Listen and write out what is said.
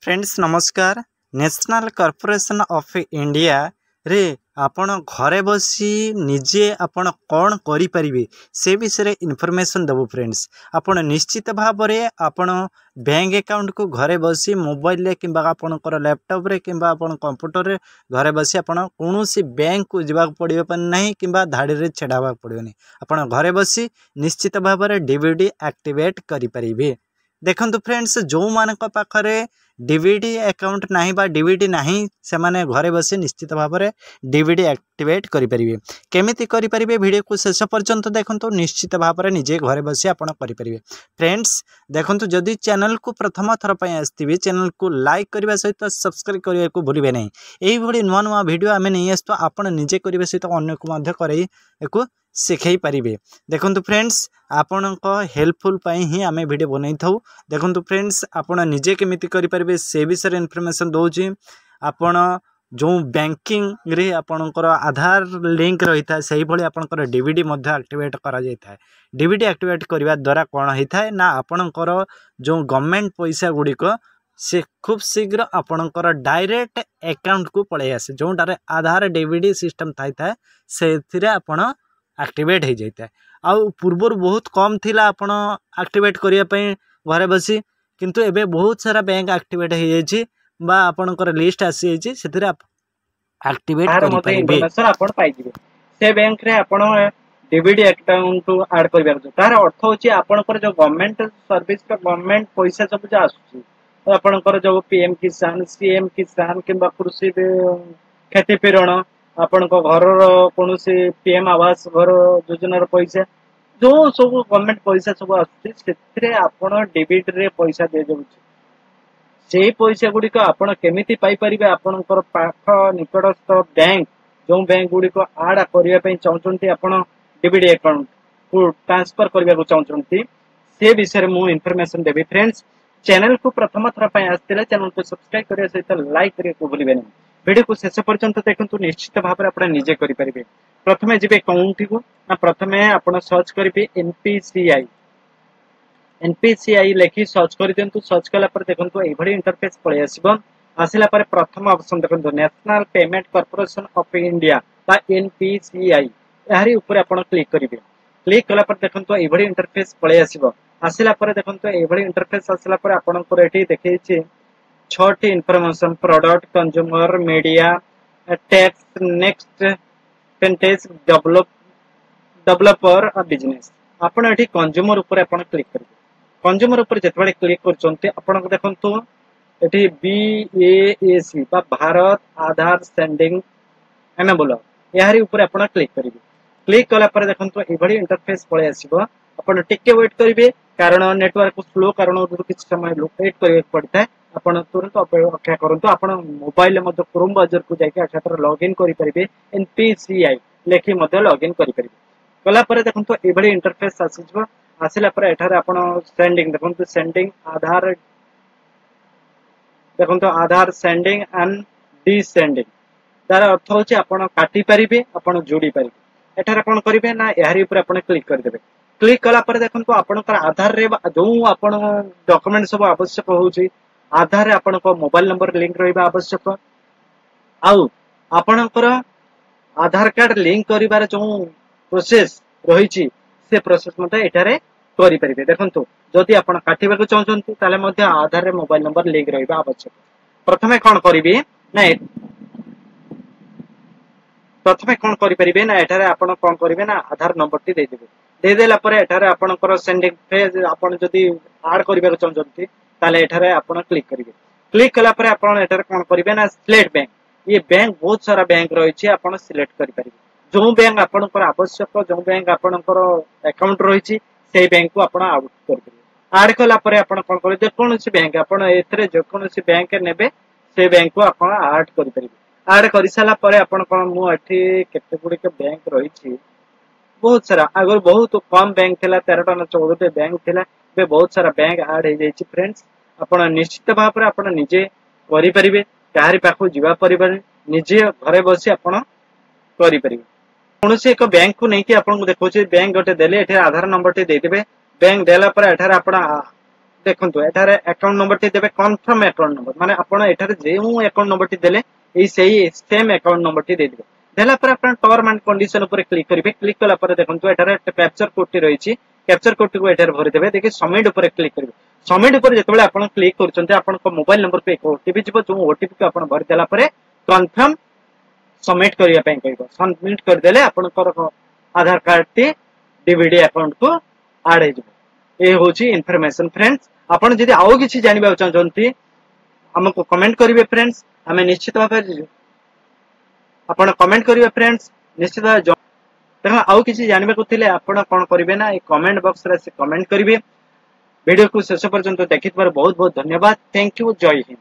Friends नमस्कार। National corporation of India रे आपण घरे बसी निजे आपण कौन करि परिबे से विषय इनफॉरमेशन देबो। फ्रेंड्स आपण निश्चित भाव में आपण बैंक अकाउंट को घरे बसी मोबाइल रे किंबा आपण लैपटॉप रे किंबा आपण कंप्यूटर रे घरे बसी आपण कोनोसी बैंक को जीवा पड़िबो नहीं किंबा धाड़ी रे छेड़ावा पड़िबो नहीं। आपण घरे बसी निश्चित भाव में डीवीडी एक्टिवेट करि परिबे। देखंतु फ्रेंड्स जो मानक पाखरे डीवीडी अकाउंट नाही बा डीवीडी नाही से माने घरे बसी निश्चित भाव में डीवीडी एक्टिवेट करि परिबे। केमिति करि परिबे वीडियो को शेष पर्यंत देखंतु निश्चित भाव में निजे घरे बसी आपण करि परिबे। फ्रेंड्स देखंतु जदि चैनल को प्रथम थर पय आस्थिबे चैनल को लाइक करबा सहित सब्सक्राइब करबा को भूलिबे नहीं। एही भली नुवा नुवा वीडियो आमे नहीं आस्तो आपण निजे करबे सहित अन्य को मध्य करई एको शिखई पारिबे। देखंतु फ्रेंड्स आपण को हेल्पफुल पाई ही आमे वीडियो बनई थाउ। देखंतु फ्रेंड्स आपण निजे केमिति करि परिबे से विषय इनफॉरमेशन दोउची। आपण जो बैंकिंग रे आपणकर आधार लिंक रही था से भली आपणकर डीवीडी मध्य एक्टिवेट करा जाय था। डीवीडी एक्टिवेट करबा द्वारा कोन होई था ना आपणकर जो गवर्नमेंट पैसा गुडी को से खूब शीघ्र आपणकर डायरेक्ट अकाउंट को पळे आसे। जोटारे आधार डीवीडी सिस्टम थाई था सेथिरे आपण एक्टिवेट हो जाता। आउ पूर्वर बहुत कम थिला आपण एक्टिवेट करिया पई घरे बसी किंतु एबे बहुत सारा बैंक एक्टिवेट हो जायछि बा आपणकर लिस्ट आसी जायछि सेथिरे एक्टिवेट करि परिबे। सर आपण पाइ दिबे से बैंक रे आपण डीवीडी अकाउंट ऐड करबा तार अर्थ होछि आपणकर जो गवर्नमेंट सर्विस का गवर्नमेंट पैसा सब जो आसुछि आपणकर जो पीएम किसान सीएम किसान किंबा कृषि खेती प्रेरण आपण को घर कौन से पीएम आवास घर योजना पैसा जो सब गवर्नमेंट पैसा सब आसुछि आपण डेबिट रे पैसा दे जाउछि। से पैसा गुडी को आपण केमिति पाई परिबे आपणकर पाख निकटस्थ बैंक जो बैंक गुडी को ऐड करिया पई चाहउछन्ती आपण डेबिट अकाउंट को ट्रांसफर करबा को चाहउछन्ती से विषय मु इन्फॉर्मेशन देबी। फ्रेंड्स चैनल को प्रथम थर पय आस्थिले चैनल को सब्सक्राइब करिया सहित लाइक करिया को भूलिबे नहीं। वीडियो को शेष पर्यंत देखंतु निश्चित भाव में आपण निजे करि परिबे। प्रथमे जिबे अकाउंट को ना प्रथमे आपण सर्च करिबे एनपीसीआई लेखि सर्च करि देंतु। सर्च कला पर देखंतु एभडी इंटरफेस पळे आसीबो। आसिला पर प्रथम ऑप्शन देखंतु national payment corporation of India बा एनपीसीआई यारी ऊपर आपण क्लिक करिबे। क्लिक कला पर देखंतु एभडी इंटरफेस पळे आसीबो। आसिला पर देखंतु एभडी इंटरफेस आसिला पर आपण को एठी देखैछि 6टी information product consumer media tax next पेंटेज डेवलपर और बिजनेस आपण एठी कंज्यूमर ऊपर आपण क्लिक करिबे। कंज्यूमर ऊपर जेतबे क्लिक करचोंते आपण को देखंतु एठी बीएएसी बा भारत आधार सेंडिंग एनेबल यारी ऊपर आपण क्लिक करिबे। क्लिक कला पर देखंतु एभडी इंटरफेस पळे आसीबो। आपण टिके वेट करिबे कारण नेटवर्क स्लो कारण किछ समय वेट करिवे पड़ता है। आपण तुरंत अपेक्षा करंतु आपण मोबाइल मध्ये क्रोम ब्राउजर को जाके अठातर लॉगिन करि परिबे एनपीसीआई लेखि मध्ये लॉगिन करि परिबे। कला पर देखंतु एभडी इंटरफेस आसीजबो। आसिला पर एठारे आपण सेंडिंग देखंतु सेंडिंग आधार देखंतु आधार सेंडिंग एंड डिसेंडिंग तार अर्थ होछि आपण काटि परिबे आपण जोडी परिबे। एठारे कोन करिबे ना यारी ऊपर आपण क्लिक कर देबे। क्लिक कला पर देखंतु आपनकर आधार रे जो आपण डॉक्यूमेंट सब आवश्यक होछि आधार रे आपण को मोबाइल नंबर लिंक रहिबा आवश्यक। आउ आपनकर आधार कार्ड लिंक करिबार जो प्रोसेस रहिछि से प्रोसेस मते एटारे करि परिबे। देखंतु जदि आपण काटिबा को चाहछन्ती ताले मते आधार रे मोबाइल नंबर लिंक रहिबा आवश्यक। प्रथमे कोन करिबे ना प्रथमे कोन करि परिबे ना एटारे आपण कोन करिबे ना आधार नंबर टी दे देबे। दे देला पर एटारे आपनकर सेंडिंग पेज आपण जदि ऐड करिबा को चाहछन्ती ताले एठारे आपण क्लिक करिवे। क्लिक कला पर आपण एठारे कोन करिवे ना सिलेक्ट बैंक ये बैंक बहुत सारा बैंक रही है आपण सिलेक्ट करि परिबे। जो बैंक आपनकर आवश्यक जो बैंक आपनकर अकाउंट रही से बैंक को आपण आउट कर परिबे। ऐड कला पर आपण कोन करिवे जे कोनोसी बैंक आपण एथरे जे कोनोसी बैंक नेबे से बैंक को आपण ऐड करि परिबे। ऐड करि साला पर आपण कोन मु एठी केते गुडी के बैंक रही बहुत सारा अगर बहुत कम बैंक थिला 13टा ना 14टा बैंक थिला बे बहुत सारा बैंक ऐड हो जायछि। फ्रेंड्स आपण निश्चित भाव में आपण निजे करि परिबे काहरी पाखो जीवा परिबे निजे घरे बसी आपण करि परिबे। कोनोसी एक बैंक को नै कि आपण को देखो छै बैंक गोटे देले एठे आधार नंबर टे दे देबे। बैंक देला पर एठार आपण देखंतु एठारे अकाउंट नंबर टी देबे कन्फर्म अकाउंट नंबर माने आपण एठारे जेउ अकाउंट नंबर टी देले एई सेही सेम अकाउंट नंबर टी दे दिबे देला पर आपण टर्म एंड कंडीशन ऊपर क्लिक करिवे क्लिक कला पर देखंतु एठारे कैप्चर कोड टी रहिछि कैप्चर कोड टी को एठारे भरि देबे देखि सबमिट ऊपर क्लिक करिवे सबमिट ऊपर जेतबेले आपण क्लिक करचंते आपण को मोबाइल नंबर पे एक ओटीपी जिवो जो ओटीपी को आपण भरि देला पर कन्फर्म सबमिट करिया पे कहबो सबमिट कर देले आपण को आधार कार्ड टी डीबीडी अकाउंट को ऐड हे जिवो ए होची इन्फॉर्मेशन फ्रेंड्स आपण जदि आउ किछि जानिबा चाहंती हमको कमेंट करिवे फ्रेंड्स हमें निश्चित भाबे आपण कमेंट करिवे फ्रेंड्स निश्चित भाबे देखो आउ किछि जानिबा को थिले आपण कोन करिवे ना ए कमेंट बॉक्स रे से कमेंट करिवे वीडियो को शेष पर्यंत देखिथबार बहुत बहुत धन्यवाद थैंक यू जय हिंद।